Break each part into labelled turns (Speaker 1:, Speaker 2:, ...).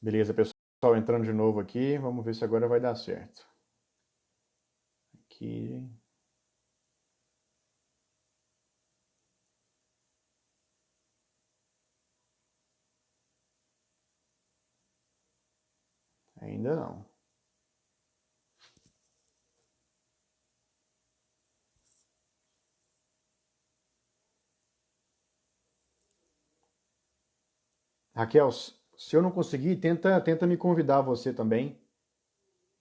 Speaker 1: Beleza, pessoal, entrando de novo aqui. Vamos ver se agora vai dar certo. Aqui. Ainda não. Raquel, se eu não conseguir, tenta me convidar você também.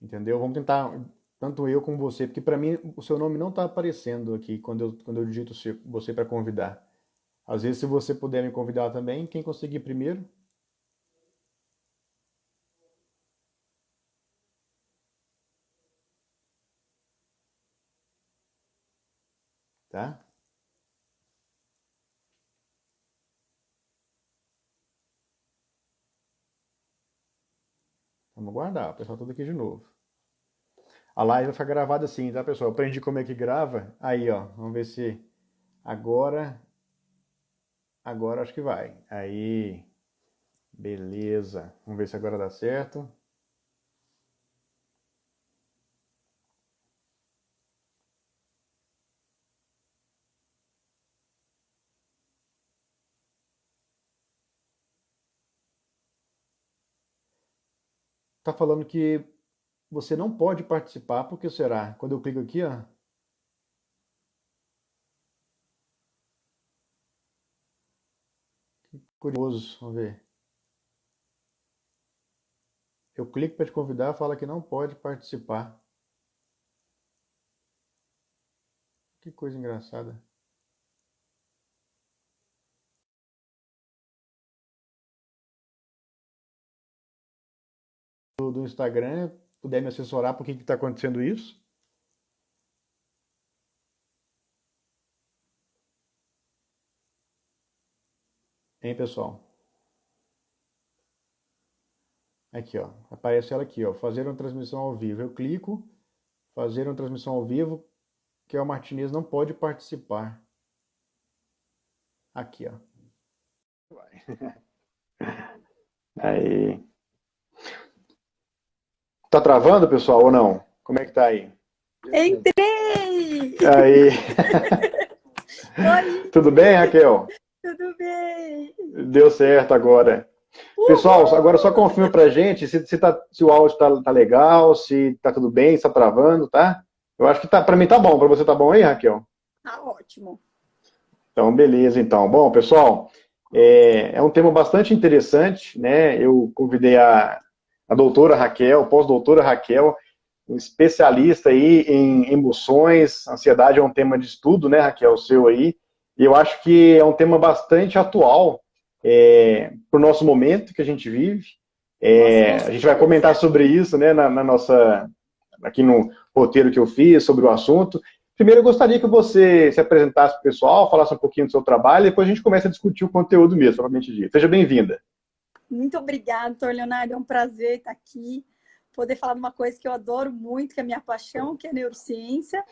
Speaker 1: Entendeu? Vamos tentar, tanto eu como você, porque para mim o seu nome não está aparecendo aqui quando eu digito você para convidar. Às vezes, se você puder me convidar também, quem conseguir primeiro, tá? Vamos guardar, o pessoal tudo aqui de novo. A live vai ficar gravada assim, tá, pessoal? Eu aprendi como é que grava. Aí, ó, vamos ver se agora, agora acho que vai. Aí, beleza. Vamos ver se agora dá certo. Tá falando que você não pode participar, por que será? Quando eu clico aqui, ó, curioso, vamos ver. Eu clico para te convidar, fala que não pode participar. Que coisa engraçada. Do Instagram, puder me assessorar por que está acontecendo isso? Hein, pessoal? Aqui, ó. Aparece ela aqui, ó. Fazer uma transmissão ao vivo. Eu clico, fazer uma transmissão ao vivo, que o Martinez não pode participar. Aqui, ó. Aí. Tá travando, pessoal, ou não? Como é que tá aí?
Speaker 2: Entrei!
Speaker 1: Aí.
Speaker 2: Oi,
Speaker 1: Tudo bem, Raquel?
Speaker 2: tudo bem?
Speaker 1: Deu certo agora. Pessoal, agora só
Speaker 2: Uhul!
Speaker 1: confirma pra gente se o áudio tá legal, se tá tudo bem, se tá travando, tá? Eu acho que tá, pra mim tá bom. Pra você tá bom aí, Raquel?
Speaker 2: Tá ótimo.
Speaker 1: Então, beleza, então. Bom, pessoal, é um tema bastante interessante, né? Eu convidei a doutora Raquel, pós-doutora Raquel, um especialista aí em emoções, ansiedade é um tema de estudo, né, Raquel, o seu aí, e eu acho que é um tema bastante atual para o nosso momento que a gente vive.
Speaker 2: Nossa, com
Speaker 1: A gente vai comentar
Speaker 2: certeza.
Speaker 1: sobre isso, né, na nossa, aqui no roteiro que eu fiz sobre o assunto. Primeiro, eu gostaria que você se apresentasse para o pessoal, falasse um pouquinho do seu trabalho, e depois a gente começa a discutir o conteúdo mesmo, propriamente dito. Seja bem-vinda.
Speaker 2: Muito obrigada, doutor Leonardo. É um prazer estar aqui, poder falar de uma coisa que eu adoro muito, que é a minha paixão, que é a neurociência.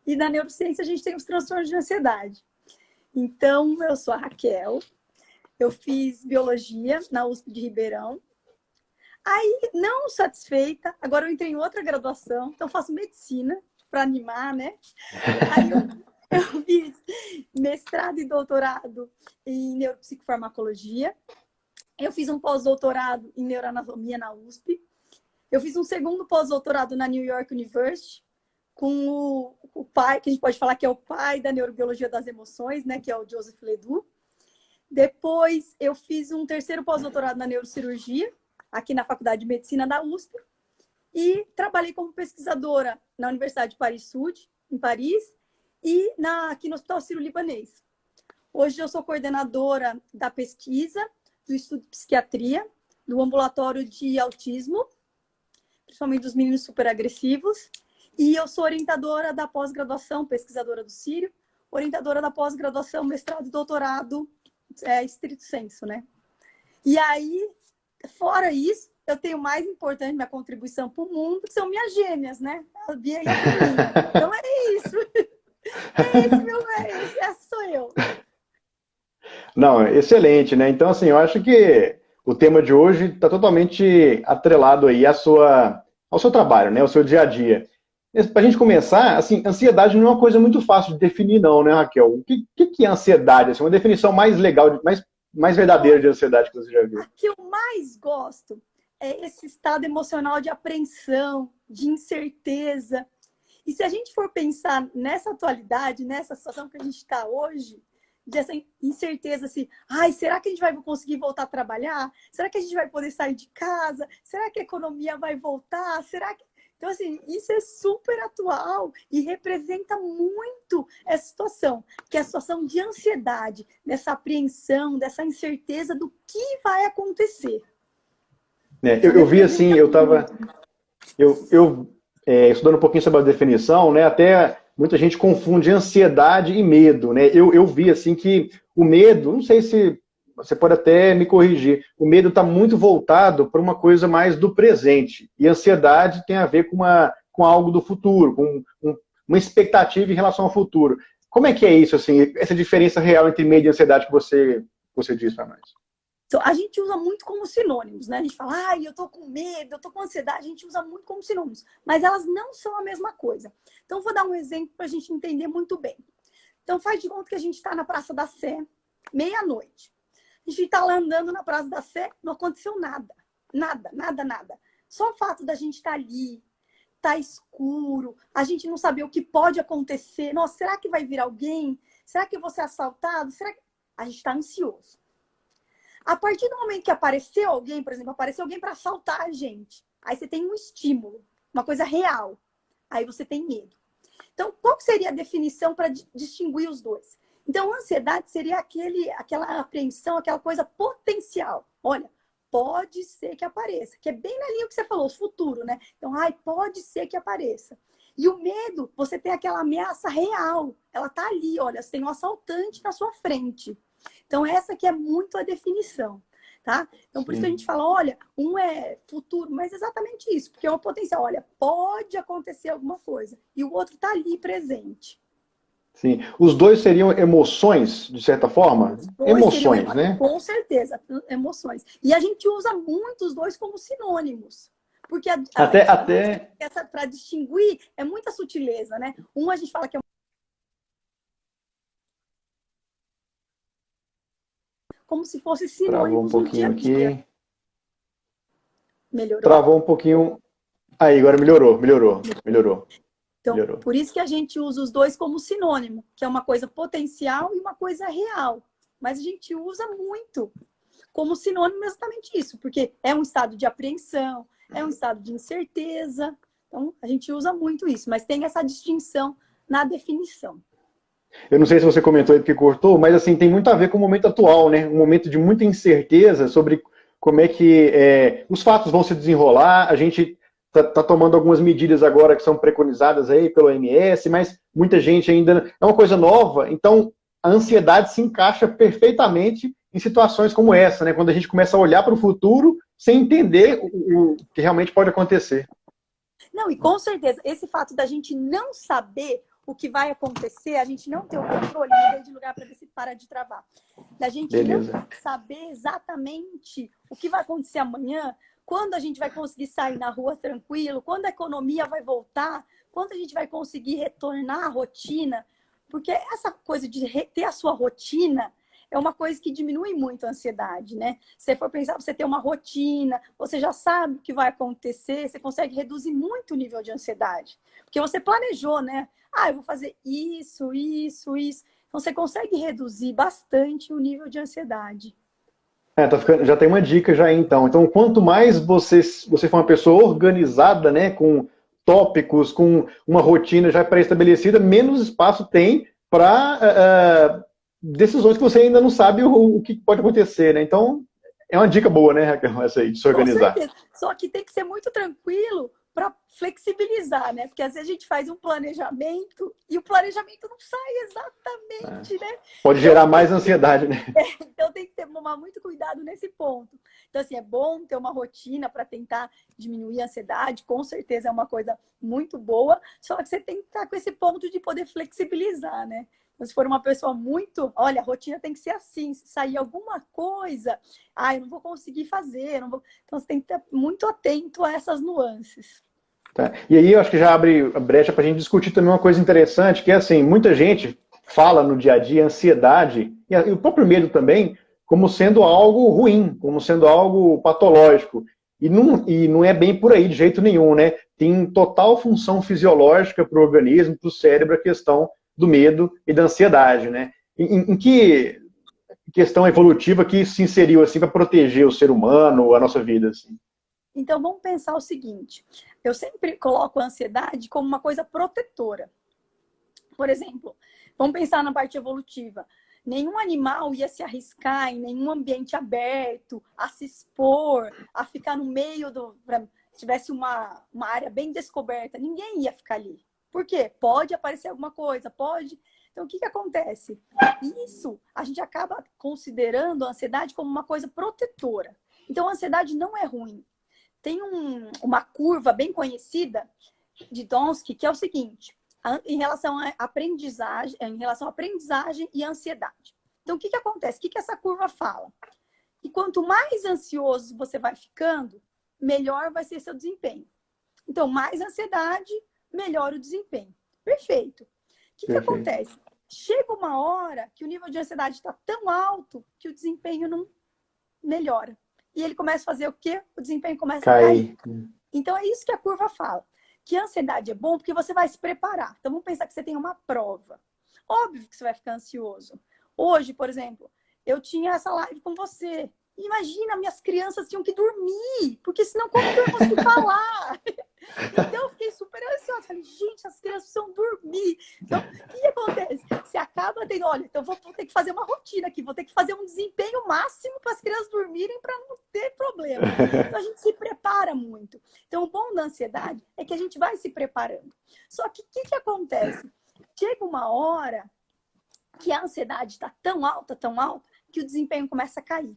Speaker 2: E na neurociência a gente tem os transtornos de ansiedade. Então, eu sou a Raquel, eu fiz biologia na USP de Ribeirão. Aí, não satisfeita, agora eu entrei em outra graduação, então faço medicina para animar, né? Aí eu fiz mestrado e doutorado em neuropsicofarmacologia. Eu fiz um pós-doutorado em neuroanatomia na USP. Eu fiz um segundo pós-doutorado na New York University com o pai, que a gente pode falar que é o pai da neurobiologia das emoções, né, que é o Joseph Ledoux. Depois eu fiz um terceiro pós-doutorado na neurocirurgia, aqui na Faculdade de Medicina da USP, e trabalhei como pesquisadora na Universidade de Paris-Sud, em Paris, e aqui no Hospital Sírio-Libanês. Hoje eu sou coordenadora da pesquisa, do estudo de psiquiatria, do ambulatório de autismo, principalmente dos meninos superagressivos, e eu sou orientadora da pós-graduação, pesquisadora do Sírio, orientadora da pós-graduação, mestrado e doutorado, estrito senso, né? E aí, fora isso, eu tenho mais importante, minha contribuição para o mundo, que são minhas gêmeas, né? A Bia e a Camila. Então é isso. É esse meu mês, essa sou eu.
Speaker 1: Não, excelente, né? Então, assim, eu acho que o tema de hoje está totalmente atrelado aí ao seu trabalho, né? Ao seu dia a dia. Para a gente começar, assim, ansiedade não é uma coisa muito fácil de definir, não, né, Raquel? O que é ansiedade? Assim, uma definição mais legal, mais verdadeira de ansiedade que você já viu.
Speaker 2: A que eu mais gosto é esse estado emocional de apreensão, de incerteza. E se a gente for pensar nessa atualidade, nessa situação que a gente está hoje, dessa incerteza assim, ai, será que a gente vai conseguir voltar a trabalhar? Será que a gente vai poder sair de casa? Será que a economia vai voltar? Será que... Então, assim, isso é super atual e representa muito essa situação, que é a situação de ansiedade, dessa apreensão, dessa incerteza do que vai acontecer.
Speaker 1: Eu vi assim, eu estava estudando um pouquinho sobre a definição, né? Até muita gente confunde ansiedade e medo, né? Eu vi assim que o medo, não sei se você pode até me corrigir, o medo está muito voltado para uma coisa mais do presente. E a ansiedade tem a ver com algo do futuro, com uma expectativa em relação ao futuro. Como é que é isso, assim, essa diferença real entre medo e ansiedade que você diz para nós?
Speaker 2: Então, a gente usa muito como sinônimos, né? A gente fala, ai, eu tô com medo, eu tô com ansiedade, a gente usa muito como sinônimos, mas elas não são a mesma coisa. Então, vou dar um exemplo para a gente entender muito bem. Então, faz de conta que a gente está na Praça da Sé, meia-noite. A gente está lá andando na Praça da Sé, não aconteceu nada. Nada, nada, nada. Só o fato da gente estar ali, tá escuro, a gente não saber o que pode acontecer. Nossa, será que vai vir alguém? Será que eu vou ser assaltado? Será que... A gente está ansioso. A partir do momento que apareceu alguém, por exemplo, apareceu alguém para assaltar a gente, aí você tem um estímulo, uma coisa real. Aí você tem medo. Então, qual seria a definição para distinguir os dois? Então, ansiedade seria aquela apreensão, aquela coisa potencial. Olha, pode ser que apareça, que é bem na linha que você falou, o futuro, né? Então, ai, pode ser que apareça. E o medo, você tem aquela ameaça real. Ela tá ali, olha, você tem um assaltante na sua frente. Então, essa aqui é muito a definição, tá? Então, por isso que a gente fala, olha, um é futuro, mas exatamente isso, porque é um potencial. Olha, pode acontecer alguma coisa. E o outro tá ali presente.
Speaker 1: Sim. Os dois seriam emoções, de certa forma? Emoções, né?
Speaker 2: Com certeza, emoções. E a gente usa muito os dois como sinônimos. Porque
Speaker 1: Até...
Speaker 2: para distinguir é muita sutileza, né? Um a gente fala que é como se fosse sinônimos
Speaker 1: do dia a dia. Aqui.
Speaker 2: Melhorou?
Speaker 1: Travou um pouquinho. Aí, agora melhorou.
Speaker 2: Então,
Speaker 1: melhorou.
Speaker 2: Por isso que a gente usa os dois como sinônimo, que é uma coisa potencial e uma coisa real. Mas a gente usa muito como sinônimo exatamente isso, porque é um estado de apreensão, é um estado de incerteza. Então, a gente usa muito isso, mas tem essa distinção na definição.
Speaker 1: Eu não sei se você comentou aí porque cortou, mas assim, tem muito a ver com o momento atual, né? Um momento de muita incerteza sobre como é que os fatos vão se desenrolar. A gente está tomando algumas medidas agora que são preconizadas aí pelo OMS, mas muita gente ainda... É uma coisa nova, então a ansiedade se encaixa perfeitamente em situações como essa, né? Quando a gente começa a olhar para o futuro sem entender o que realmente pode acontecer.
Speaker 2: Não, e com certeza, esse fato da gente não saber o que vai acontecer, a gente não ter o controle, mudei de lugar para ver se para de travar. Da gente não saber exatamente o que vai acontecer amanhã, quando a gente vai conseguir sair na rua tranquilo, quando a economia vai voltar, quando a gente vai conseguir retornar à rotina. Porque essa coisa de ter a sua rotina é uma coisa que diminui muito a ansiedade, né? Se você for pensar, você ter uma rotina, você já sabe o que vai acontecer, você consegue reduzir muito o nível de ansiedade. Porque você planejou, né? Ah, eu vou fazer isso. Então, você consegue reduzir bastante o nível de ansiedade.
Speaker 1: Já tem uma dica já então. Então, quanto mais você for uma pessoa organizada, né, com tópicos, com uma rotina já pré-estabelecida, menos espaço tem para decisões que você ainda não sabe o que pode acontecer, né? Então, é uma dica boa, né, Raquel, essa aí, de se organizar.
Speaker 2: Com certeza. Só que tem que ser muito tranquilo para flexibilizar, né? Porque às vezes a gente faz um planejamento e o planejamento não sai exatamente, né?
Speaker 1: Pode gerar mais ansiedade, né?
Speaker 2: Então tem que tomar muito cuidado nesse ponto. Então, assim, é bom ter uma rotina para tentar diminuir a ansiedade, com certeza é uma coisa muito boa, só que você tem que estar com esse ponto de poder flexibilizar, né? Se for uma pessoa muito, olha, a rotina tem que ser assim, se sair alguma coisa, eu não vou conseguir fazer, não vou... Então você tem que estar muito atento a essas nuances.
Speaker 1: Tá? E aí eu acho que já abre a brecha para a gente discutir também uma coisa interessante, que é assim, muita gente fala no dia a dia ansiedade, e o próprio medo também, como sendo algo ruim, como sendo algo patológico. E não é bem por aí de jeito nenhum, né? Tem total função fisiológica para o organismo, para o cérebro, a questão do medo e da ansiedade, né? Em que questão evolutiva que se inseriu assim para proteger o ser humano, a nossa vida, assim?
Speaker 2: Então vamos pensar o seguinte, eu sempre coloco a ansiedade como uma coisa protetora. Por exemplo, vamos pensar na parte evolutiva. Nenhum animal ia se arriscar em nenhum ambiente aberto, a se expor, a ficar no meio do... Se tivesse uma área bem descoberta, ninguém ia ficar ali. Por quê? Pode aparecer alguma coisa, pode... Então, o que acontece? Isso, a gente acaba considerando a ansiedade como uma coisa protetora. Então, a ansiedade não é ruim. Tem uma curva bem conhecida de Donsky, que é o seguinte... em relação à aprendizagem, e ansiedade. Então, o que acontece? O que essa curva fala? Que quanto mais ansioso você vai ficando, melhor vai ser seu desempenho. Então, mais ansiedade, melhor o desempenho. Perfeito. O que acontece? Chega uma hora que o nível de ansiedade está tão alto que o desempenho não melhora. E ele começa a fazer o quê? O desempenho começa a cair. Então, é isso que a curva fala. Que a ansiedade é bom porque você vai se preparar. Então, vamos pensar que você tem uma prova. Óbvio que você vai ficar ansioso. Hoje, por exemplo, eu tinha essa live com você. Imagina, minhas crianças tinham que dormir, porque senão como que eu ia conseguir falar? Então, eu fiquei super ansiosa. Falei, gente, as crianças precisam dormir. Então, o que acontece? Você acaba tendo, olha, então vou ter que fazer uma rotina aqui, vou ter que fazer um desempenho máximo para as crianças dormirem para não ter problema. Então, a gente se prepara muito. Então, o bom da ansiedade é que a gente vai se preparando. Só que o que acontece? Chega uma hora que a ansiedade está tão alta, que o desempenho começa a cair.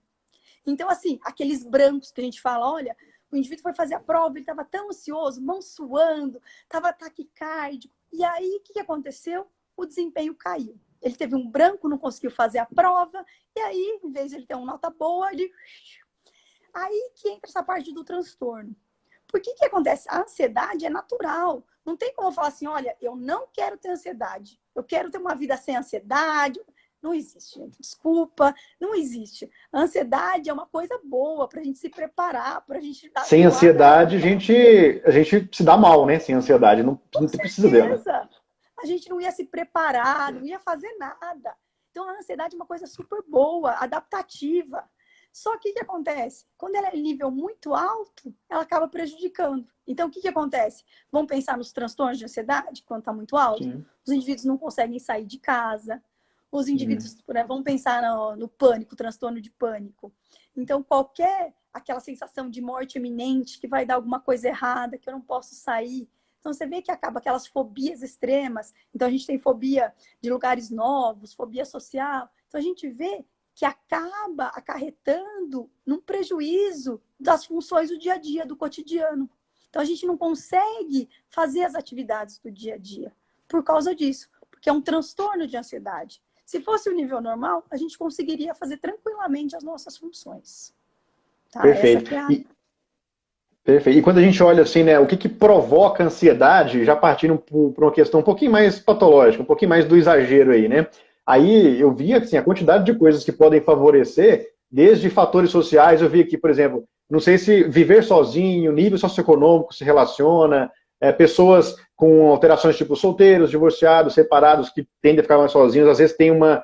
Speaker 2: Então, assim, aqueles brancos que a gente fala, olha, o indivíduo foi fazer a prova, ele estava tão ansioso, mão suando, estava taquicárdico. E aí, o que aconteceu? O desempenho caiu. Ele teve um branco, não conseguiu fazer a prova, e aí, em vez de ele ter uma nota boa, ele... Aí que entra essa parte do transtorno. Por que acontece? A ansiedade é natural. Não tem como eu falar assim, olha, eu não quero ter ansiedade. Eu quero ter uma vida sem ansiedade. Não existe, gente. Desculpa, não existe. A ansiedade é uma coisa boa para a gente se preparar, para a gente dar.
Speaker 1: Sem ansiedade, a gente se dá mal, né? Sem ansiedade, não precisa dela.
Speaker 2: A gente não ia se preparar, não ia fazer nada. Então, a ansiedade é uma coisa super boa, adaptativa. Só que o que acontece? Quando ela é em nível muito alto, ela acaba prejudicando. Então, o que acontece? Vamos pensar nos transtornos de ansiedade, quando está muito alto? Sim. Os indivíduos não conseguem sair de casa. Os indivíduos, vamos pensar no pânico, transtorno de pânico. Então, aquela sensação de morte iminente, que vai dar alguma coisa errada, que eu não posso sair. Então, você vê que acaba aquelas fobias extremas. Então, a gente tem fobia de lugares novos, fobia social. Então, a gente vê que acaba acarretando num prejuízo das funções do dia a dia, do cotidiano. Então, a gente não consegue fazer as atividades do dia a dia por causa disso, porque é um transtorno de ansiedade. Se fosse o nível normal, a gente conseguiria fazer tranquilamente as nossas funções. Tá?
Speaker 1: Perfeito. Perfeito. E quando a gente olha assim, né, o que provoca ansiedade, já partindo para uma questão um pouquinho mais patológica, um pouquinho mais do exagero aí, né? Aí eu vi assim, a quantidade de coisas que podem favorecer, desde fatores sociais, eu vi aqui, por exemplo, não sei se viver sozinho, nível socioeconômico se relaciona, pessoas com alterações tipo solteiros, divorciados, separados, que tendem a ficar mais sozinhos, às vezes tem uma... O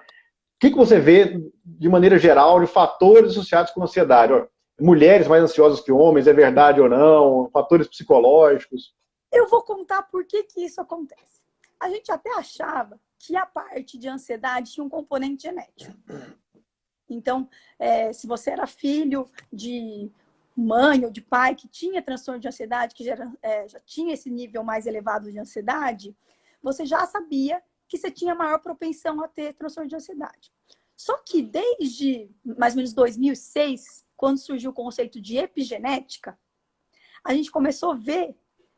Speaker 1: que você vê, de maneira geral, de fatores associados com ansiedade? Mulheres mais ansiosas que homens, é verdade ou não? Fatores psicológicos?
Speaker 2: Eu vou contar por que isso acontece. A gente até achava que a parte de ansiedade tinha um componente genético. Então, se você era filho de mãe ou de pai que tinha transtorno de ansiedade, que já tinha esse nível mais elevado de ansiedade, você já sabia que você tinha maior propensão a ter transtorno de ansiedade. Só que desde mais ou menos 2006, quando surgiu o conceito de epigenética, a gente começou a ver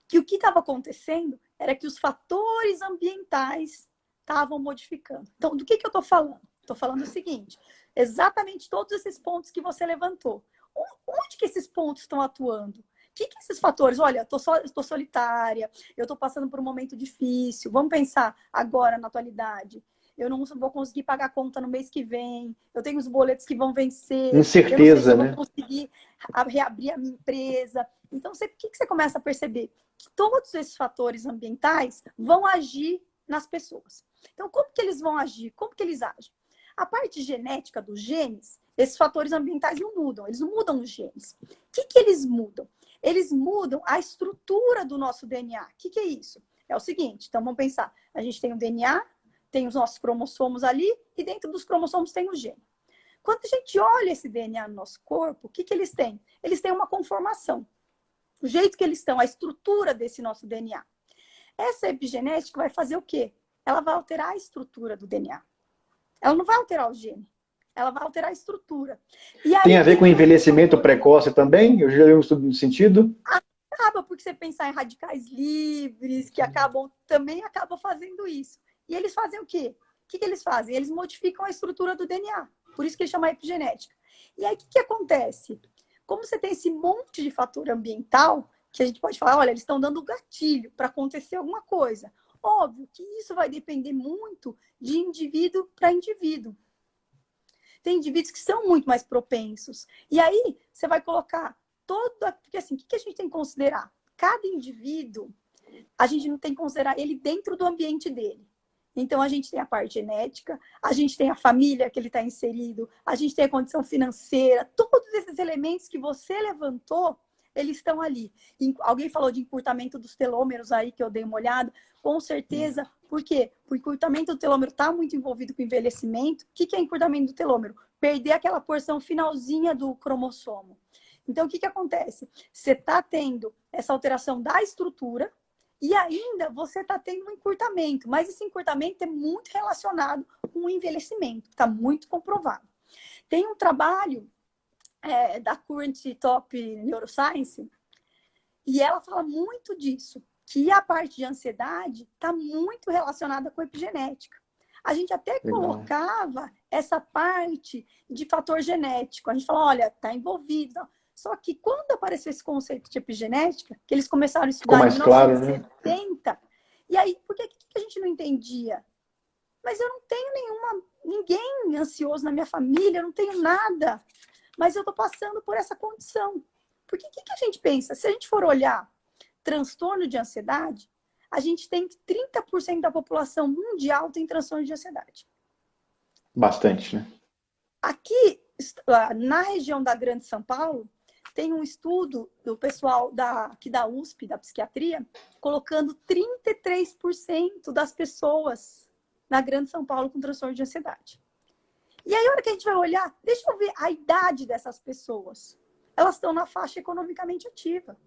Speaker 2: que o que estava acontecendo era que os fatores ambientais estavam modificando. Então, do que eu estou falando? Estou falando o seguinte, exatamente todos esses pontos que você levantou. Onde que esses pontos estão atuando? O que esses fatores? Olha, estou solitária, eu estou passando por um momento difícil. Vamos pensar agora na atualidade. Eu não vou conseguir pagar a conta no mês que vem. Eu tenho os boletos que vão vencer.
Speaker 1: Incerteza,
Speaker 2: eu não sei se eu
Speaker 1: né?
Speaker 2: vou conseguir reabrir a minha empresa. Então, o que você começa a perceber? Que todos esses fatores ambientais vão agir nas pessoas. Então, como que eles vão agir? Como que eles agem? A parte genética dos genes, esses fatores ambientais não mudam. Eles não mudam os genes. O que eles mudam? Eles mudam a estrutura do nosso DNA. O que é isso? É o seguinte, então vamos pensar. A gente tem o DNA, tem os nossos cromossomos ali, e dentro dos cromossomos tem o gene. Quando a gente olha esse DNA no nosso corpo, o que eles têm? Eles têm uma conformação. O jeito que eles estão, a estrutura desse nosso DNA. Essa epigenética vai fazer o quê? Ela vai alterar a estrutura do DNA. Ela não vai alterar o gene. Ela vai alterar a estrutura. E aí,
Speaker 1: tem a ver com envelhecimento precoce também? Eu já li um estudo no sentido.
Speaker 2: Acaba, porque você pensar em radicais livres, que também acabam fazendo isso. E eles fazem o quê? O que eles fazem? Eles modificam a estrutura do DNA. Por isso que eles chamam epigenética. E aí, o que acontece? Como você tem esse monte de fator ambiental, que a gente pode falar, olha, eles estão dando gatilho para acontecer alguma coisa. Óbvio que isso vai depender muito de indivíduo para indivíduo. Tem indivíduos que são muito mais propensos. E aí, você vai colocar porque assim, o que a gente tem que considerar? Cada indivíduo, a gente não tem que considerar ele dentro do ambiente dele. Então, a gente tem a parte genética, a gente tem a família que ele está inserido, a gente tem a condição financeira, todos esses elementos que você levantou, eles estão ali. Alguém falou de encurtamento dos telômeros aí, que eu dei uma olhada. Com certeza. Por quê? O encurtamento do telômero está muito envolvido com o envelhecimento. O que é encurtamento do telômero? Perder aquela porção finalzinha do cromossomo. Então, o que acontece? Você está tendo essa alteração da estrutura e ainda você está tendo um encurtamento. Mas esse encurtamento é muito relacionado com o envelhecimento. Está muito comprovado. Tem um trabalho da Current Top Neuroscience, e ela fala muito disso, que a parte de ansiedade está muito relacionada com a epigenética. A gente até colocava essa parte de fator genético. A gente fala, olha, está envolvido. Só que quando apareceu esse conceito de epigenética, que eles começaram a estudar em 1970, claro, né? E aí, por que a gente não entendia? Mas eu não tenho ninguém ansioso na minha família, eu não tenho nada. Mas eu estou passando por essa condição. Porque o que a gente pensa? Se a gente for olhar transtorno de ansiedade, a gente tem que 30% da população mundial tem transtorno de ansiedade.
Speaker 1: Bastante, né?
Speaker 2: Aqui, na região da Grande São Paulo, tem um estudo do pessoal aqui da USP, da psiquiatria, colocando 33% das pessoas na Grande São Paulo com transtorno de ansiedade. E aí, a hora que a gente vai olhar, deixa eu ver a idade dessas pessoas. Elas estão na faixa economicamente ativa.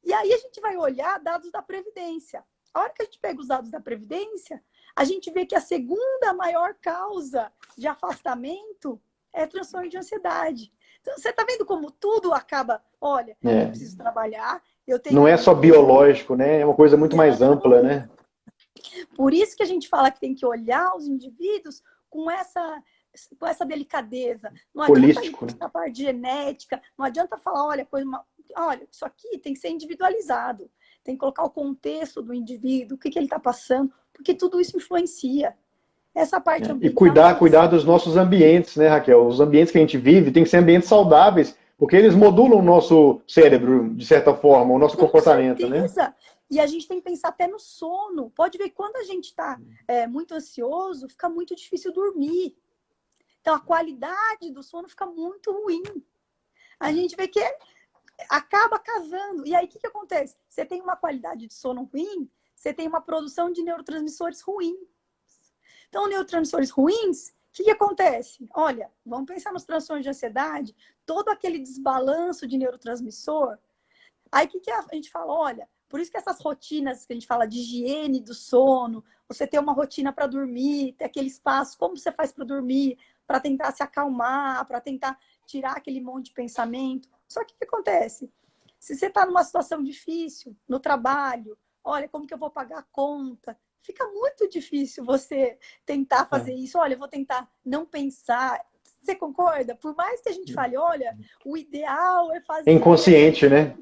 Speaker 2: E aí, a gente vai olhar dados da Previdência. A hora que a gente pega os dados da Previdência, a gente vê que a segunda maior causa de afastamento é transtorno de ansiedade. Então, você está vendo como tudo acaba, olha, eu preciso trabalhar, eu tenho...
Speaker 1: Não é só biológico, né? É uma coisa muito mais ampla, né?
Speaker 2: Por isso que a gente fala que tem que olhar os indivíduos com essa delicadeza. Não adianta ir para a parte genética, não adianta falar, olha, isso aqui tem que ser individualizado. Tem que colocar o contexto do indivíduo, o que ele está passando, porque tudo isso influencia. Essa parte ambiental...
Speaker 1: E cuidar dos nossos ambientes, né, Raquel? Os ambientes que a gente vive tem que ser ambientes saudáveis, porque eles modulam o nosso cérebro, de certa forma, o nosso comportamento,
Speaker 2: certeza.
Speaker 1: Né?
Speaker 2: E a gente tem que pensar até no sono. Pode ver, quando a gente está muito ansioso, fica muito difícil dormir. Então, a qualidade do sono fica muito ruim. A gente vê que acaba casando. E aí, o que acontece? Você tem uma qualidade de sono ruim, você tem uma produção de neurotransmissores ruim. Então, neurotransmissores ruins, o que acontece? Olha, vamos pensar nos transtornos de ansiedade, todo aquele desbalanço de neurotransmissor. Aí, o que a gente fala? Olha, por isso que essas rotinas que a gente fala de higiene do sono, você ter uma rotina para dormir, ter aquele espaço, como você faz para dormir, para tentar se acalmar, para tentar tirar aquele monte de pensamento. Só que o que acontece? Se você está numa situação difícil, no trabalho, olha, como que eu vou pagar a conta? fica muito difícil você tentar fazer isso. Olha, eu vou tentar não pensar. Você concorda? Por mais que a gente fale, olha, o ideal é fazer...
Speaker 1: É inconsciente, né?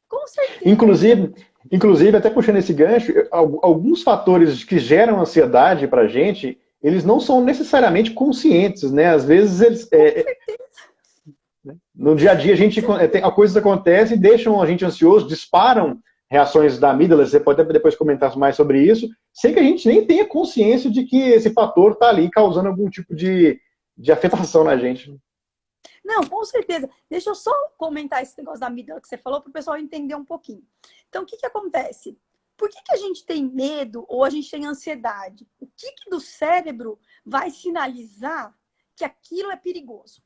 Speaker 2: Com certeza.
Speaker 1: Inclusive, até puxando esse gancho, alguns fatores que geram ansiedade para a gente, eles não são necessariamente conscientes, né? Às vezes, no dia a dia, coisas acontecem e deixam a gente ansioso, disparam reações da amígdala, você pode depois comentar mais sobre isso, sem que a gente nem tenha consciência de que esse fator está ali causando algum tipo de afetação na gente.
Speaker 2: Não, com certeza. Deixa eu só comentar esse negócio da amígdala que você falou para o pessoal entender um pouquinho. Então, o que acontece? Por que a gente tem medo ou a gente tem ansiedade? O que do cérebro vai sinalizar que aquilo é perigoso?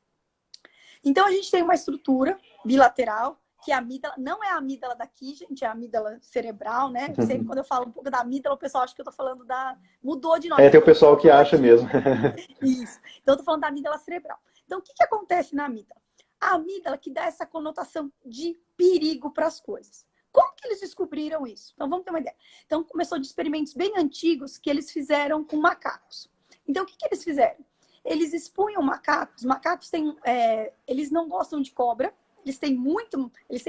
Speaker 2: Então, a gente tem uma estrutura bilateral, que a amígdala, não é a amígdala daqui, gente, é a amígdala cerebral, né? Sempre quando eu falo um pouco da amígdala, o pessoal acha que eu tô falando mudou de nome.
Speaker 1: Tem o pessoal que acha mesmo.
Speaker 2: Isso. Então, eu tô falando da amígdala cerebral. Então, o que acontece na amígdala? A amígdala que dá essa conotação de perigo para as coisas. Como que eles descobriram isso? Então, vamos ter uma ideia. Então, começou de experimentos bem antigos que eles fizeram com macacos. Então, o que eles fizeram? Eles expunham macacos. Macacos têm, eles não gostam de cobra. Eles têm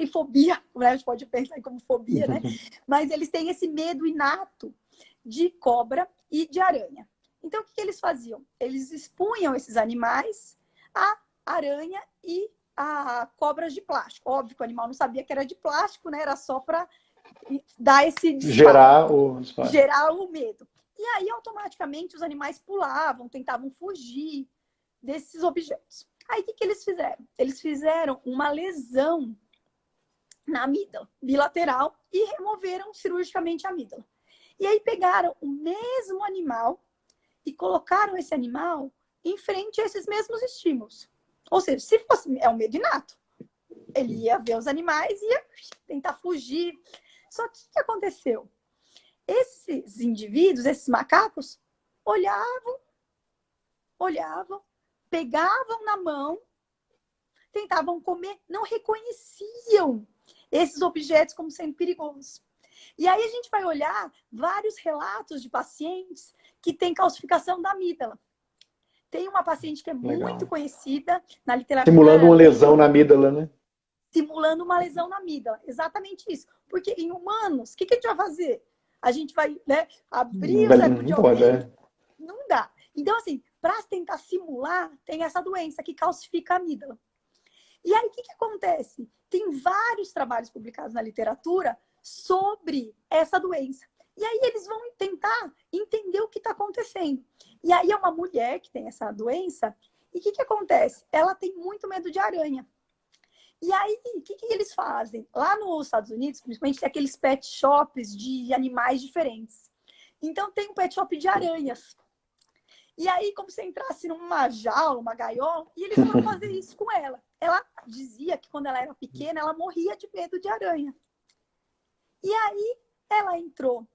Speaker 2: fobia, né? A gente pode pensar como fobia, né? Mas eles têm esse medo inato de cobra e de aranha. Então, o que eles faziam? Eles expunham esses animais a aranha e a cobras de plástico. Óbvio que o animal não sabia que era de plástico, né? Era só para dar esse disparo, gerar o medo. E aí, automaticamente, os animais pulavam, tentavam fugir desses objetos. Aí, o que eles fizeram? Eles fizeram uma lesão na amígdala bilateral e removeram cirurgicamente a amígdala. E aí, pegaram o mesmo animal e colocaram esse animal em frente a esses mesmos estímulos. Ou seja, se fosse um medo inato, ele ia ver os animais e ia tentar fugir. Só que o que aconteceu? Esses indivíduos, esses macacos, olhavam, pegavam na mão, tentavam comer, não reconheciam esses objetos como sendo perigosos. E aí a gente vai olhar vários relatos de pacientes que têm calcificação da amígdala. Tem uma paciente que é muito conhecida na literatura.
Speaker 1: Simulando uma lesão na amígdala, né?
Speaker 2: Simulando uma lesão na amígdala. Exatamente isso. Porque em humanos, o que a gente vai fazer? A gente vai, né, abrir o cérebro de alguém? Não dá. Então, assim, para tentar simular, tem essa doença que calcifica a amígdala. E aí, o que acontece? Tem vários trabalhos publicados na literatura sobre essa doença. E aí eles vão tentar entender o que está acontecendo. E aí é uma mulher que tem essa doença, e o que acontece? Ela tem muito medo de aranha. E aí, o que eles fazem? Lá nos Estados Unidos, principalmente, tem aqueles pet shops de animais diferentes. Então, tem um pet shop de aranhas. E aí, como se entrasse numa jaula, uma gaiola, e eles foram fazer isso com ela. Ela dizia que quando ela era pequena, ela morria de medo de aranha. E aí, ela entrou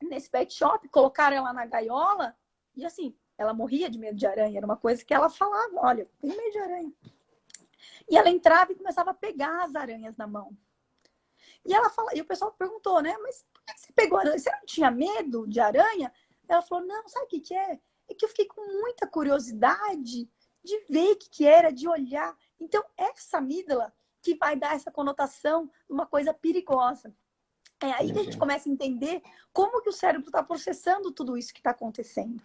Speaker 2: nesse pet shop, colocaram ela na gaiola, e assim, ela morria de medo de aranha. Era uma coisa que ela falava, olha, eu tenho medo de aranha. E ela entrava e começava a pegar as aranhas na mão. E ela fala, e o pessoal perguntou, né? Mas por que você pegou aranha? Você não tinha medo de aranha? Ela falou, não, sabe o que é? É que eu fiquei com muita curiosidade de ver o que era, de olhar. Então, essa amígdala que vai dar essa conotação de uma coisa perigosa. É aí que a gente começa a entender como que o cérebro está processando tudo isso que está acontecendo.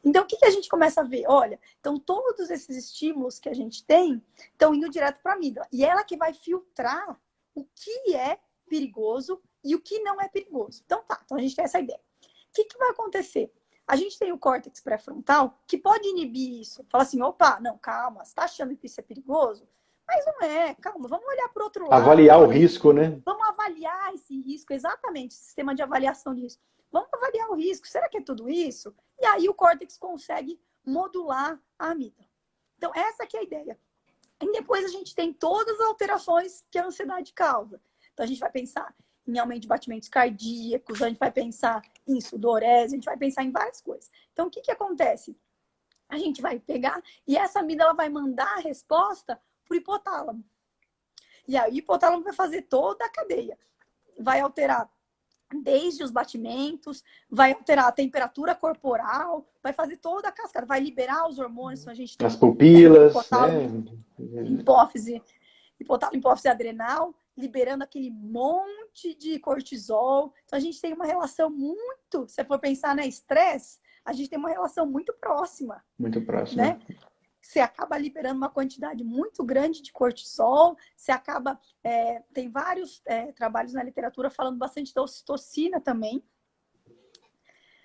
Speaker 2: Então, o que a gente começa a ver? Olha, então todos esses estímulos que a gente tem estão indo direto para a amígdala. E ela que vai filtrar o que é perigoso e o que não é perigoso. Então tá, então a gente tem essa ideia. O que vai acontecer? A gente tem o córtex pré-frontal que pode inibir isso. Fala assim, opa, não, calma, você está achando que isso é perigoso? Mas não é, calma, vamos olhar para o outro lado.
Speaker 1: Avaliar o risco, né?
Speaker 2: Vamos avaliar esse risco, exatamente, sistema de avaliação de risco. Vamos avaliar o risco, será que é tudo isso? E aí o córtex consegue modular a amígdala. Então, essa aqui é a ideia. E depois a gente tem todas as alterações que a ansiedade causa. Então, a gente vai pensar em aumento de batimentos cardíacos, a gente vai pensar em sudorese, a gente vai pensar em várias coisas. Então, o que acontece? A gente vai pegar e essa amígdala vai mandar a resposta para o hipotálamo. E aí o hipotálamo vai fazer toda a cadeia. Vai alterar desde os batimentos, vai alterar a temperatura corporal, vai fazer toda a cascata, vai liberar os hormônios. Então a gente tem
Speaker 1: As pupilas,
Speaker 2: hipotálamo, hipófise, hipotálamo, hipófise adrenal, liberando aquele monte de cortisol. Então a gente tem uma relação muito, se você for pensar na estresse, a gente tem uma relação muito próxima.
Speaker 1: Muito próxima.
Speaker 2: Né? Você acaba liberando uma quantidade muito grande de cortisol, você acaba... tem vários trabalhos na literatura falando bastante da ocitocina também.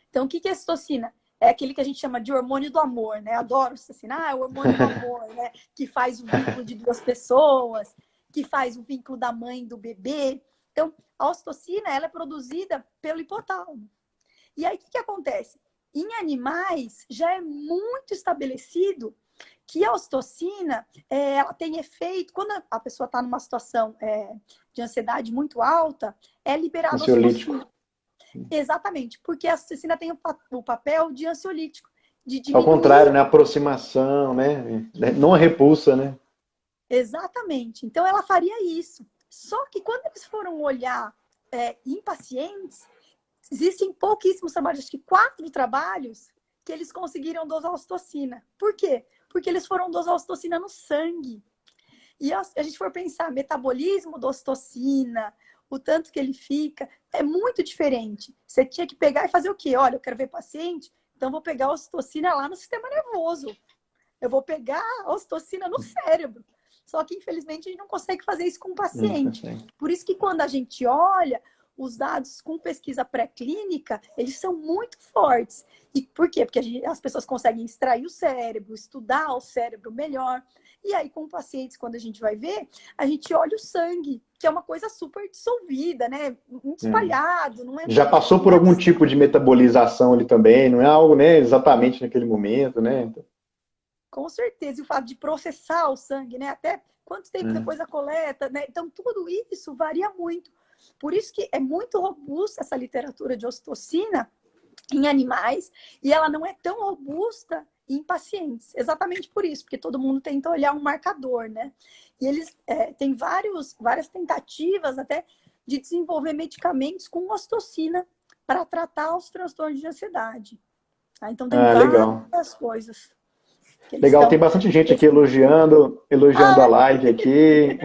Speaker 2: Então, o que é ocitocina? É aquele que a gente chama de hormônio do amor, né? Adoro ocitocina. É o hormônio do amor, né? Que faz o vínculo de duas pessoas, que faz o vínculo da mãe e do bebê. Então, a ocitocina, ela é produzida pelo hipotálamo. E aí, o que acontece? Em animais, já é muito estabelecido que a ocitocina, ela tem efeito, quando a pessoa está numa situação de ansiedade muito alta, é liberada a ocitocina. Exatamente, porque a ocitocina tem o papel de ansiolítico. De diminuir...
Speaker 1: Ao contrário, né? Aproximação, né? Não a repulsa, né?
Speaker 2: Exatamente. Então, ela faria isso. Só que quando eles foram olhar em pacientes, existem pouquíssimos trabalhos, acho que 4 trabalhos, que eles conseguiram dosar a ocitocina. Por quê? Porque eles foram dosar a ocitocina no sangue. E a gente for pensar, metabolismo da ocitocina, o tanto que ele fica, é muito diferente. Você tinha que pegar e fazer o quê? Olha, eu quero ver paciente, então vou pegar a ocitocina lá no sistema nervoso. Eu vou pegar a ocitocina no cérebro. Só que, infelizmente, a gente não consegue fazer isso com o paciente. Por isso que quando a gente olha, os dados com pesquisa pré-clínica, eles são muito fortes. E por quê? Porque as pessoas conseguem extrair o cérebro, estudar o cérebro melhor. E aí, com pacientes, quando a gente vai ver, a gente olha o sangue, que é uma coisa super dissolvida, né? Muito espalhado. Não é...
Speaker 1: Já passou por algum tipo de metabolização ali também, não é algo, né, exatamente naquele momento, né? Então...
Speaker 2: Com certeza. E o fato de processar o sangue, né? Até quanto tempo depois da coleta, né? Então, tudo isso varia muito. Por isso que é muito robusta essa literatura de ocitocina em animais e ela não é tão robusta em pacientes. Exatamente por isso, porque todo mundo tenta olhar um marcador, né? E eles têm várias tentativas até de desenvolver medicamentos com ocitocina para tratar os transtornos de ansiedade. Tá? Então tem várias coisas.
Speaker 1: Legal, tem bastante gente aqui elogiando a live aqui.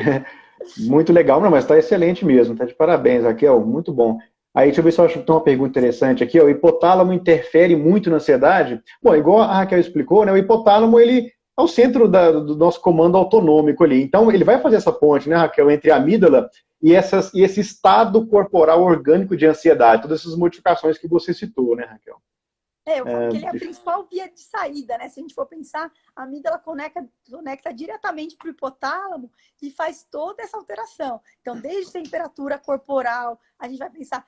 Speaker 1: Muito legal, não, mas está excelente mesmo, tá de parabéns, Raquel, muito bom. Aí, deixa eu ver se eu acho que tem uma pergunta interessante aqui, ó, o hipotálamo interfere muito na ansiedade? Bom, igual a Raquel explicou, né, o hipotálamo, ele é o centro do nosso comando autonômico ali, então ele vai fazer essa ponte, né, Raquel, entre a amígdala e esse estado corporal orgânico de ansiedade, todas essas modificações que você citou, né, Raquel?
Speaker 2: Eu falo que ele é a principal via de saída, né? Se a gente for pensar, a amígdala conecta diretamente para o hipotálamo e faz toda essa alteração. Então, desde temperatura corporal, a gente vai pensar...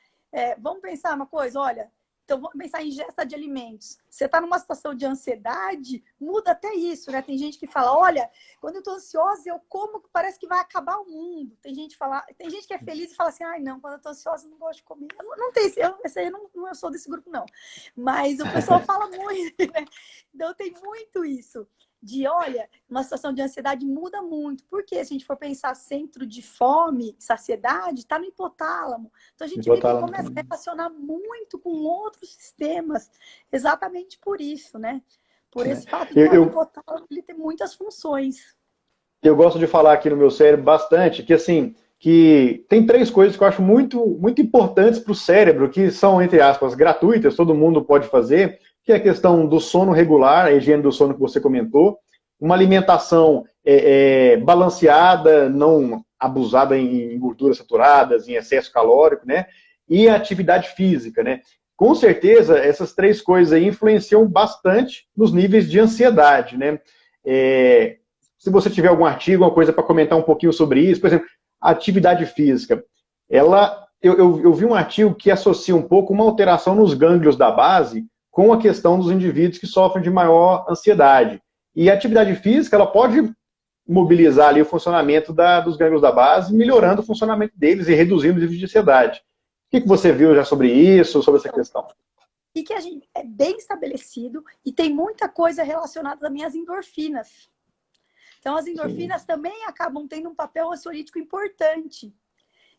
Speaker 2: vamos pensar uma coisa, olha... Então, vamos pensar em ingesta de alimentos. Você está numa situação de ansiedade, muda até isso, né? Tem gente que fala, olha, quando eu estou ansiosa, eu como que parece que vai acabar o mundo. Tem gente que é feliz e fala assim, ai, não, quando eu estou ansiosa, eu não gosto de comer. Não tem, eu sou desse grupo, não. Mas o pessoal fala muito, né? Então, tem muito isso. De, olha, uma situação de ansiedade muda muito. Porque se a gente for pensar centro de fome, saciedade, está no hipotálamo. Então, a gente vê que começa a relacionar muito com outros sistemas. Exatamente por isso, né? Por esse fato de o hipotálamo ele tem muitas funções.
Speaker 1: Eu gosto de falar aqui no meu cérebro bastante que, assim, que tem 3 coisas que eu acho muito, muito importantes para o cérebro, que são, entre aspas, gratuitas, todo mundo pode fazer, que é a questão do sono regular, a higiene do sono que você comentou, uma alimentação balanceada, não abusada em gorduras saturadas, em excesso calórico, né? E a atividade física, né? Com certeza, essas 3 coisas aí influenciam bastante nos níveis de ansiedade, né? Se você tiver algum artigo, alguma coisa para comentar um pouquinho sobre isso, por exemplo, a atividade física, eu vi um artigo que associa um pouco uma alteração nos gânglios da base com a questão dos indivíduos que sofrem de maior ansiedade. E a atividade física, ela pode mobilizar ali o funcionamento dos gânglios da base, melhorando o funcionamento deles e reduzindo o nível de ansiedade. O que você viu já sobre isso, sobre essa questão?
Speaker 2: E que a gente é bem estabelecido e tem muita coisa relacionada também às endorfinas. Então, as endorfinas também acabam tendo um papel ansiolítico importante.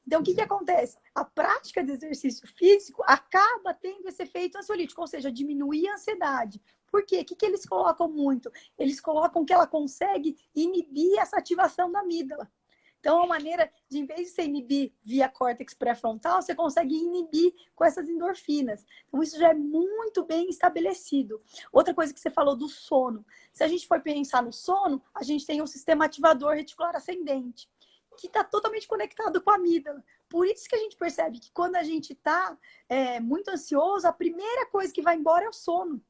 Speaker 2: Então, o que acontece? A prática de exercício físico acaba tendo esse efeito ansiolítico, ou seja, diminuir a ansiedade. Por quê? O que eles colocam muito? Eles colocam que ela consegue inibir essa ativação da amígdala. Então, é uma maneira de, em vez de você inibir via córtex pré-frontal, você consegue inibir com essas endorfinas. Então, isso já é muito bem estabelecido. Outra coisa que você falou do sono. Se a gente for pensar no sono, a gente tem um sistema ativador reticular ascendente, que está totalmente conectado com a amígdala. Por isso que a gente percebe que quando a gente está muito ansioso, a primeira coisa que vai embora é o sono.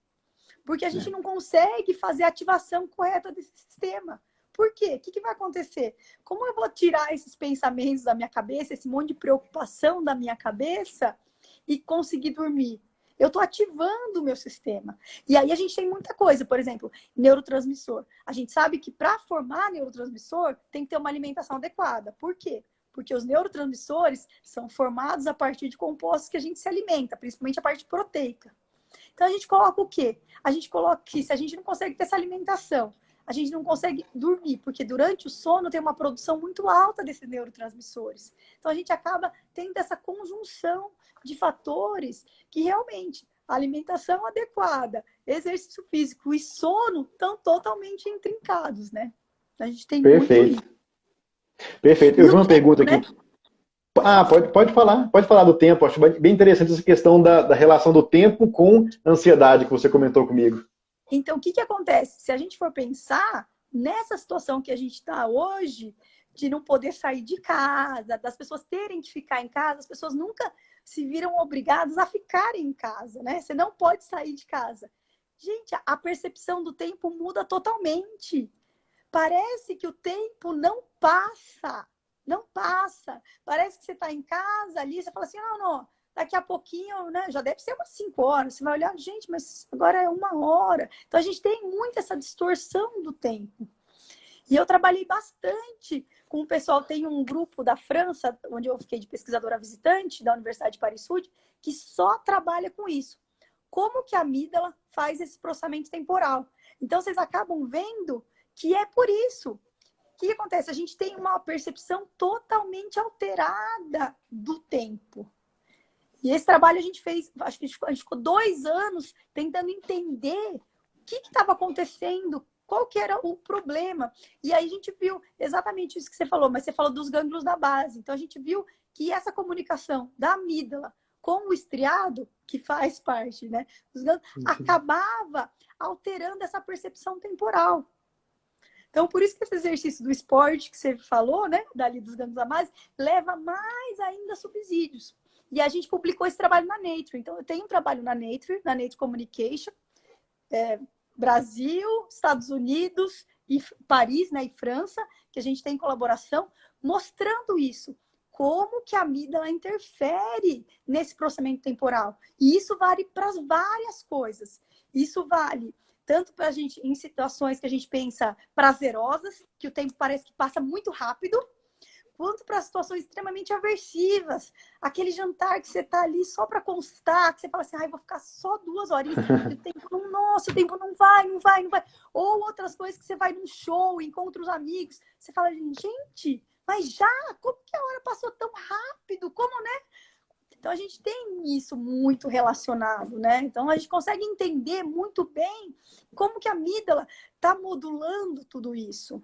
Speaker 2: Porque a gente não consegue fazer a ativação correta desse sistema. Por quê? O que vai acontecer? Como eu vou tirar esses pensamentos da minha cabeça, esse monte de preocupação da minha cabeça e conseguir dormir? Eu estou ativando o meu sistema. E aí a gente tem muita coisa, por exemplo, neurotransmissor. A gente sabe que para formar neurotransmissor tem que ter uma alimentação adequada. Por quê? Porque os neurotransmissores são formados a partir de compostos que a gente se alimenta, principalmente a parte proteica. Então a gente coloca o quê? A gente coloca que se a gente não consegue ter essa alimentação, a gente não consegue dormir, porque durante o sono tem uma produção muito alta desses neurotransmissores. Então a gente acaba tendo essa conjunção de fatores que realmente a alimentação adequada, exercício físico e sono estão totalmente intrincados, né? A gente tem muito isso.
Speaker 1: Perfeito. Eu vi uma pergunta aqui. Né? Ah, pode falar do tempo. Acho bem interessante essa questão da relação do tempo com a ansiedade que você comentou comigo.
Speaker 2: Então, o que acontece? Se a gente for pensar nessa situação que a gente está hoje, de não poder sair de casa, das pessoas terem que ficar em casa, as pessoas nunca se viram obrigadas a ficarem em casa, né? Você não pode sair de casa. Gente, a percepção do tempo muda totalmente. Parece que o tempo não passa. Não passa. Parece que você está em casa ali, você fala assim, não, daqui a pouquinho, né, já deve ser umas 5 horas. Você vai olhar, gente, mas agora é 1 hora. Então, a gente tem muito essa distorção do tempo. E eu trabalhei bastante com o pessoal. Tem um grupo da França, onde eu fiquei de pesquisadora visitante, da Universidade de Paris-Sud, que só trabalha com isso. Como que a amígdala faz esse processamento temporal? Então, vocês acabam vendo que é por isso. O que acontece? A gente tem uma percepção totalmente alterada do tempo. E esse trabalho a gente fez, acho que a gente ficou 2 anos tentando entender o que estava acontecendo, qual que era o problema. E aí a gente viu exatamente isso que você falou, mas você falou dos gânglios da base. Então a gente viu que essa comunicação da amígdala com o estriado, que faz parte, né, dos gânglios, acabava alterando essa percepção temporal. Então, por isso que esse exercício do esporte que você falou, né, dali dos gânglios da base, leva mais ainda subsídios. E a gente publicou esse trabalho na Nature. Então, eu tenho um trabalho na Nature Communication, Brasil, Estados Unidos, e Paris, né, e França, que a gente tem colaboração, mostrando isso. Como que a amígdala interfere nesse processamento temporal. E isso vale para várias coisas. Isso vale tanto para a gente em situações que a gente pensa prazerosas, que o tempo parece que passa muito rápido, quanto para situações extremamente aversivas. Aquele jantar que você está ali só para constar, que você fala assim, vou ficar só 2 horinhas, e o tempo não, nossa, o tempo não vai. Ou outras coisas que você vai num show, encontra os amigos, você fala, gente, mas já? Como que a hora passou tão rápido? Como, né? Então, a gente tem isso muito relacionado, né? Então, a gente consegue entender muito bem como que a amígdala está modulando tudo isso.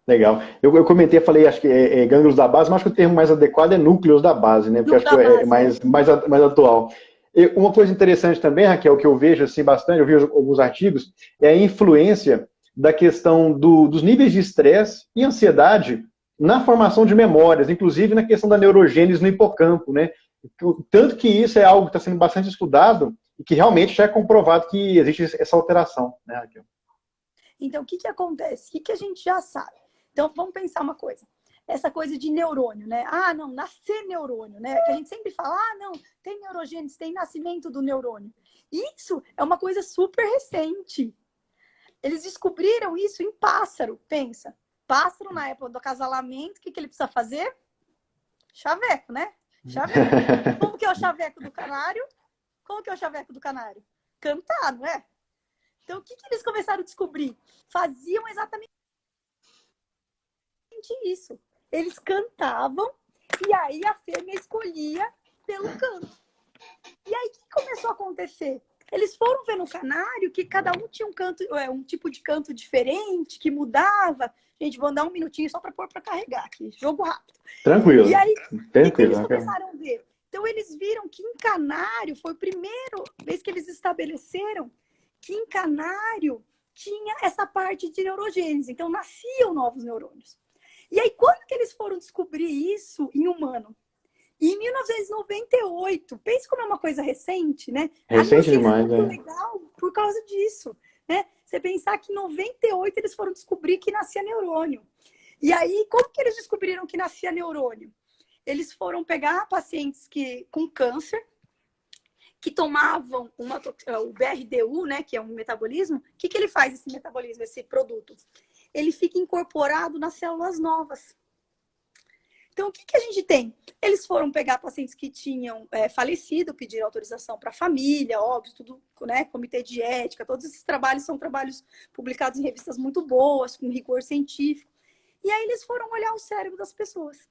Speaker 1: Legal. Eu comentei, falei, acho que é gânglios da base, mas acho que o termo mais adequado é núcleos da base, né? Porque acho que é mais atual. E uma coisa interessante também, Raquel, que eu vejo assim bastante, eu vi alguns artigos, é a influência da questão dos níveis de estresse e ansiedade na formação de memórias, inclusive na questão da neurogênese no hipocampo, né? Tanto que isso é algo que está sendo bastante estudado e que realmente já é comprovado que existe essa alteração, né, Raquel?
Speaker 2: Então, o que acontece? O que a gente já sabe? Então, vamos pensar uma coisa. Essa coisa de neurônio, né? Não, nascer neurônio, né? Que a gente sempre fala, não, tem neurogênese, tem nascimento do neurônio. Isso é uma coisa super recente. Eles descobriram isso em pássaro, pensa. Pássaro, na época do acasalamento, o que ele precisa fazer? Chaveco, né? Chaveco. Como que é o chaveco do canário? Como que é o chaveco do canário? Cantar, não é? Então, o que eles começaram a descobrir? Faziam exatamente isso. Eles cantavam E aí a fêmea escolhia pelo canto. E aí o que começou a acontecer? Eles foram ver no canário que cada um tinha um canto, um tipo de canto diferente, que mudava. Gente, vou dar um minutinho só para pôr para carregar aqui. Jogo rápido.
Speaker 1: Tranquilo.
Speaker 2: E aí, o que eles
Speaker 1: Tranquilo.
Speaker 2: começaram a ver? Então, eles viram que em canário, foi a primeira vez que eles estabeleceram que em canário tinha essa parte de neurogênese. Então, nasciam novos neurônios. E aí, quando que eles foram descobrir isso em humano? Em 1998. Pense como é uma coisa recente, né?
Speaker 1: Recente demais,
Speaker 2: é muito legal por causa disso, né? Você pensar que em 98 eles foram descobrir que nascia neurônio. E aí, como que eles descobriram que nascia neurônio? Eles foram pegar pacientes com câncer, que tomavam o BRDU, né, que é um metabolismo. O que ele faz, esse metabolismo, esse produto? Ele fica incorporado nas células novas. Então, o que a gente tem? Eles foram pegar pacientes que tinham falecido, pediram autorização para a família, óbvio, tudo, né? Comitê de ética, todos esses trabalhos são trabalhos publicados em revistas muito boas, com rigor científico. E aí eles foram olhar o cérebro das pessoas.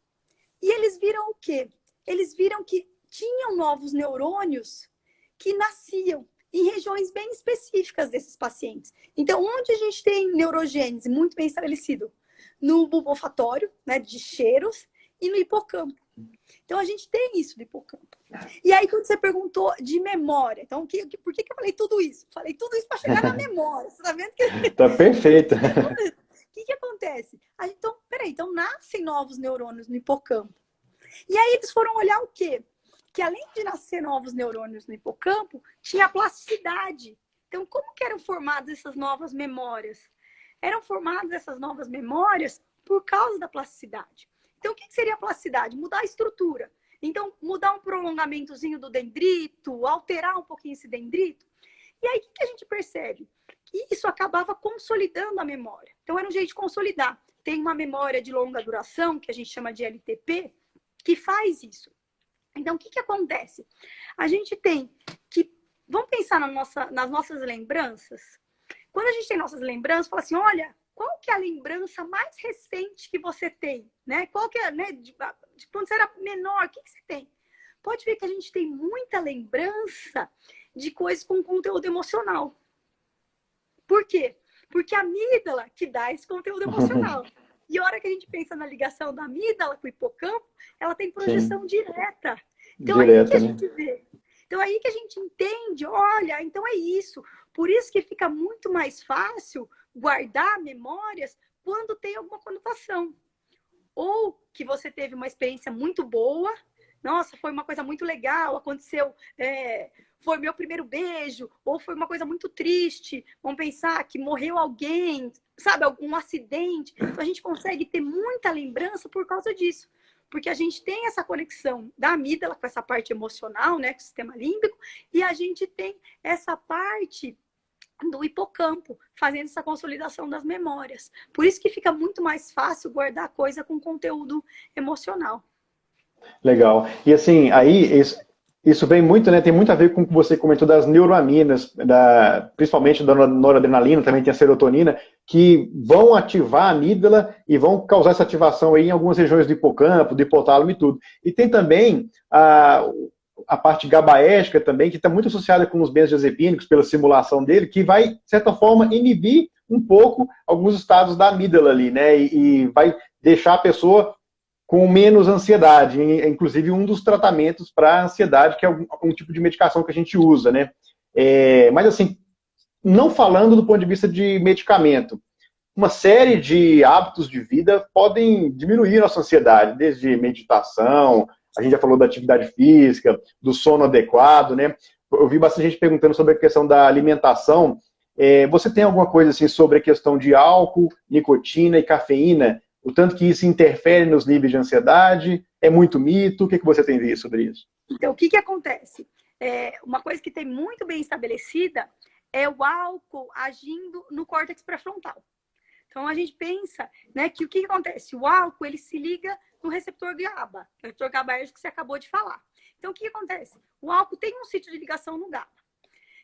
Speaker 2: E eles viram o quê? Eles viram que tinham novos neurônios que nasciam em regiões bem específicas desses pacientes. Então, onde a gente tem neurogênese muito bem estabelecido? No bulbo olfatório, né, de cheiros, e no hipocampo. Então, a gente tem isso no hipocampo. E aí, quando você perguntou de memória, então, por que eu falei tudo isso? Falei tudo isso para chegar na memória. Você está vendo que...
Speaker 1: Tá perfeito.
Speaker 2: O que acontece? Então, peraí, então nascem novos neurônios no hipocampo. E aí, eles foram olhar o quê? Que além de nascer novos neurônios no hipocampo, tinha plasticidade. Então, como que eram formadas essas novas memórias? Eram formadas essas novas memórias por causa da plasticidade. Então, o que seria a plasticidade? Mudar a estrutura. Então, mudar um prolongamentozinho do dendrito, alterar um pouquinho esse dendrito. E aí, o que a gente percebe? Que isso acabava consolidando a memória. Então, era um jeito de consolidar. Tem uma memória de longa duração, que a gente chama de LTP, que faz isso. Então, o que acontece? A gente tem que... Vamos pensar nas nossas lembranças? Quando a gente tem nossas lembranças, fala assim, olha... Qual que é a lembrança mais recente que você tem? Né? Qual que é, né? De quando você era menor, o que você tem? Pode ver que a gente tem muita lembrança de coisas com conteúdo emocional. Por quê? Porque a amígdala que dá esse conteúdo emocional. E a hora que a gente pensa na ligação da amígdala com o hipocampo, ela tem projeção direta. Então, aí que a gente vê. Então, aí que a gente entende, olha, então é isso. Por isso que fica muito mais fácil guardar memórias quando tem alguma conotação. Ou que você teve uma experiência muito boa, nossa, foi uma coisa muito legal, aconteceu, foi meu primeiro beijo, ou foi uma coisa muito triste, vamos pensar que morreu alguém, sabe, algum acidente. Então, a gente consegue ter muita lembrança por causa disso. Porque a gente tem essa conexão da amígdala com essa parte emocional, né, com o sistema límbico, e a gente tem essa parte do hipocampo, fazendo essa consolidação das memórias. Por isso que fica muito mais fácil guardar coisa com conteúdo emocional.
Speaker 1: Legal. E assim, aí isso vem muito, né? Tem muito a ver com o que você comentou das neuroaminas, principalmente da noradrenalina, também tem a serotonina, que vão ativar a amígdala e vão causar essa ativação aí em algumas regiões do hipocampo, do hipotálamo e tudo. E tem também a parte GABAérgica também, que está muito associada com os benzodiazepínicos, pela simulação dele, que vai, de certa forma, inibir um pouco alguns estados da amígdala ali, né? E vai deixar a pessoa com menos ansiedade. Inclusive, um dos tratamentos para ansiedade, que é um tipo de medicação que a gente usa, né? Mas, assim, não falando do ponto de vista de medicamento, uma série de hábitos de vida podem diminuir nossa ansiedade, desde meditação, a gente já falou da atividade física, do sono adequado, né? Eu vi bastante gente perguntando sobre a questão da alimentação. Você tem alguma coisa assim sobre a questão de álcool, nicotina e cafeína? O tanto que isso interfere nos níveis de ansiedade? É muito mito? O que você tem visto sobre isso?
Speaker 2: Então, o que acontece? Uma coisa que tem muito bem estabelecida é o álcool agindo no córtex pré-frontal. Então, a gente pensa, né, que o que acontece? O álcool, ele se liga no receptor GABA, o receptor GABAérgico que você acabou de falar. Então, o que acontece? O álcool tem um sítio de ligação no GABA.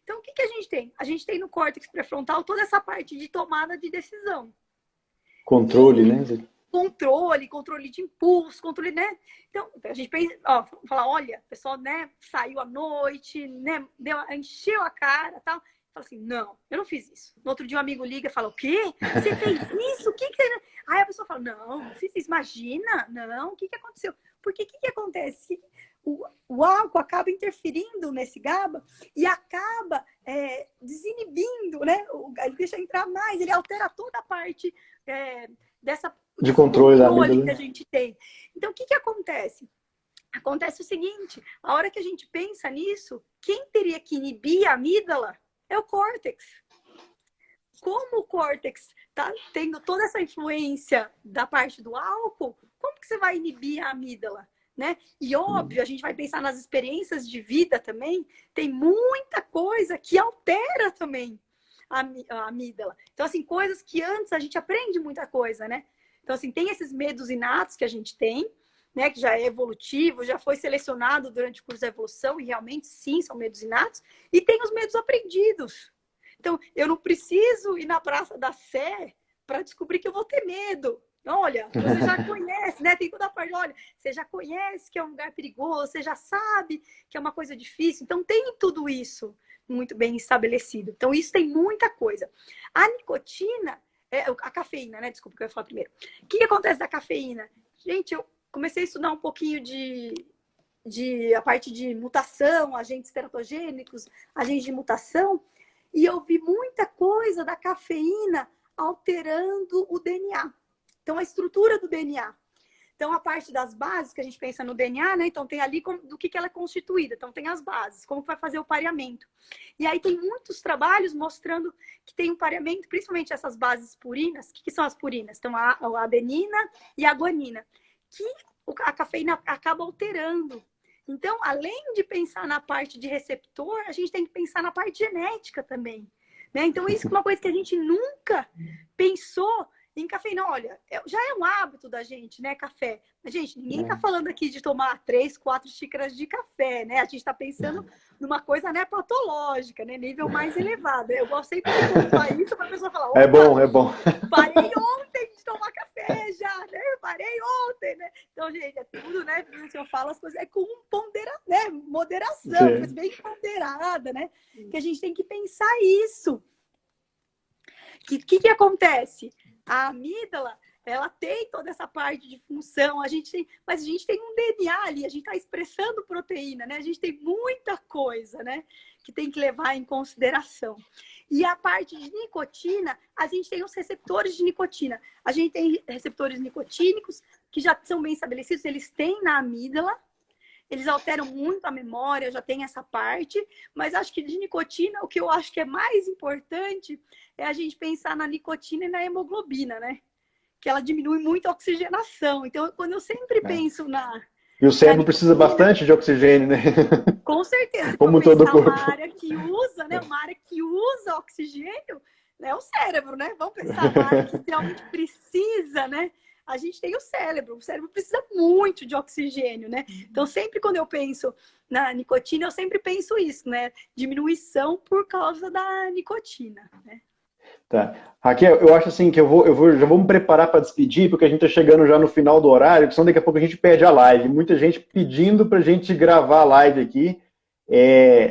Speaker 2: Então, o que a gente tem? A gente tem no córtex pré-frontal toda essa parte de tomada de decisão.
Speaker 1: Controle, né?
Speaker 2: controle de impulso, controle, né? Então, a gente pensa, ó, fala, olha, o pessoal, né, saiu à noite, né, encheu a cara, tal. Fala assim, não, eu não fiz isso. No outro dia um amigo liga e fala, o quê? Você fez isso? O que que você... Aí a pessoa fala, não fiz isso. Imagina, não, o que que aconteceu? Porque o que que acontece? O álcool acaba interferindo nesse GABA e acaba desinibindo, né? Ele deixa entrar mais, ele altera toda a parte desse
Speaker 1: controle da
Speaker 2: que a gente tem. Então, o que que acontece? Acontece o seguinte, a hora que a gente pensa nisso, quem teria que inibir a amígdala é o córtex. Como o córtex está tendo toda essa influência da parte do álcool, como que você vai inibir a amígdala? Né? E óbvio, a gente vai pensar nas experiências de vida também, tem muita coisa que altera também a amígdala. Então, assim, coisas que antes a gente aprende muita coisa, né? Então, assim, tem esses medos inatos que a gente tem, né? Que já é evolutivo, já foi selecionado durante o curso da evolução, e realmente, sim, são medos inatos. E tem os medos aprendidos. Então, eu não preciso ir na Praça da Sé para descobrir que eu vou ter medo. Olha, você já conhece, né? Tem toda a parte, olha, você já conhece que é um lugar perigoso, você já sabe que é uma coisa difícil. Então, tem tudo isso muito bem estabelecido. Então, isso tem muita coisa. A nicotina, a cafeína, né? Desculpa, que eu ia falar primeiro. O que acontece da cafeína? Gente, eu comecei a estudar um pouquinho a parte de mutação, agentes teratogênicos, agentes de mutação, e eu vi muita coisa da cafeína alterando o DNA. Então, a estrutura do DNA. Então, a parte das bases, que a gente pensa no DNA, né? Então, tem ali do que ela é constituída. Então, tem as bases, como vai fazer o pareamento. E aí, tem muitos trabalhos mostrando que tem um pareamento, principalmente essas bases purinas. O que são as purinas? Então, a adenina e a guanina, que a cafeína acaba alterando. Então, além de pensar na parte de receptor, a gente tem que pensar na parte genética também. Né? Então, isso é uma coisa que a gente nunca pensou em cafeína. Olha, já é um hábito da gente, né, café. Mas, gente, ninguém tá falando aqui de tomar 3, 4 xícaras de café, né? A gente tá pensando numa coisa, né, patológica, né, nível mais elevado. Eu gosto sempre de pontuar isso para a pessoa falar,
Speaker 1: é bom.
Speaker 2: Parei ontem de tomar café já, né? Parei ontem, né? Então, gente, é tudo, né? Se eu falo as coisas, é com moderação, coisa bem ponderada, né? Que a gente tem que pensar isso. Que acontece? A amígdala, ela tem toda essa parte de função, mas a gente tem um DNA ali, a gente está expressando proteína, né? A gente tem muita coisa, né? Que tem que levar em consideração. E a parte de nicotina, a gente tem os receptores de nicotina. A gente tem receptores nicotínicos que já são bem estabelecidos, eles têm na amígdala, eles alteram muito a memória, já tem essa parte, mas acho que de nicotina, o que eu acho que é mais importante é a gente pensar na nicotina e na hemoglobina, né? Que ela diminui muito a oxigenação. Então, quando eu sempre penso
Speaker 1: E o cérebro precisa bastante de oxigênio, né?
Speaker 2: Com certeza.
Speaker 1: Como todo o corpo.
Speaker 2: Uma área que usa, né? Uma área que usa oxigênio é o cérebro, né? Vamos pensar uma área que realmente precisa, né? A gente tem o cérebro precisa muito de oxigênio, né? Então, sempre quando eu penso na nicotina, eu sempre penso isso, né? Diminuição por causa da nicotina, né?
Speaker 1: Tá. Raquel, eu acho assim que já vou me preparar para despedir, porque a gente está chegando já no final do horário, porque senão daqui a pouco a gente perde a live. Muita gente pedindo para a gente gravar a live aqui.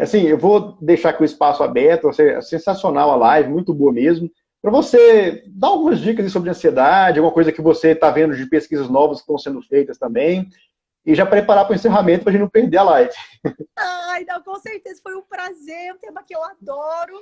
Speaker 1: Assim, eu vou deixar aqui o espaço aberto, é sensacional a live, muito boa mesmo. Para você dar algumas dicas sobre ansiedade, alguma coisa que você está vendo de pesquisas novas que estão sendo feitas também, e já preparar para o encerramento para a gente não perder a live.
Speaker 2: Ai, não, com certeza foi um prazer, é um tema que eu adoro.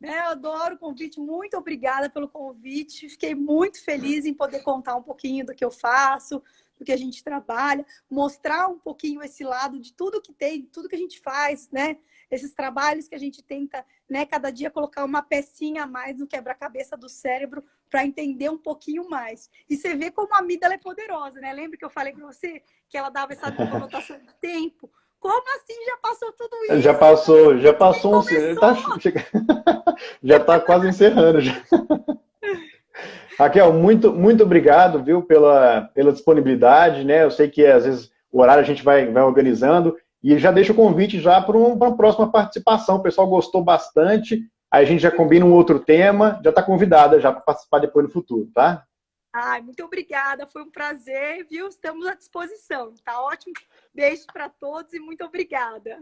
Speaker 2: Eu adoro o convite, muito obrigada pelo convite. Fiquei muito feliz em poder contar um pouquinho do que eu faço, do que a gente trabalha, mostrar um pouquinho esse lado de tudo que tem, tudo que a gente faz, né? Esses trabalhos que a gente tenta, né, cada dia colocar uma pecinha a mais no quebra-cabeça do cérebro para entender um pouquinho mais. E você vê como a amígdala é poderosa, né? Lembra que eu falei para você que ela dava essa conotação de tempo? Como assim já passou tudo isso?
Speaker 1: Já passou já está quase encerrando. Já. Raquel, muito, muito obrigado, viu, pela disponibilidade, né? Eu sei que às vezes o horário a gente vai organizando e já deixo o convite já para uma próxima participação. O pessoal gostou bastante, aí a gente já combina um outro tema, já está convidada já para participar depois no futuro, tá?
Speaker 2: Ai, muito obrigada, foi um prazer, viu? Estamos à disposição. Tá ótimo. Beijo para todos e muito obrigada.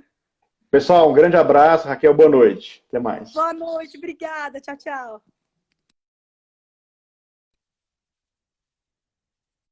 Speaker 1: Pessoal, um grande abraço. Raquel, boa noite. Até mais.
Speaker 2: Boa noite, obrigada. Tchau, tchau.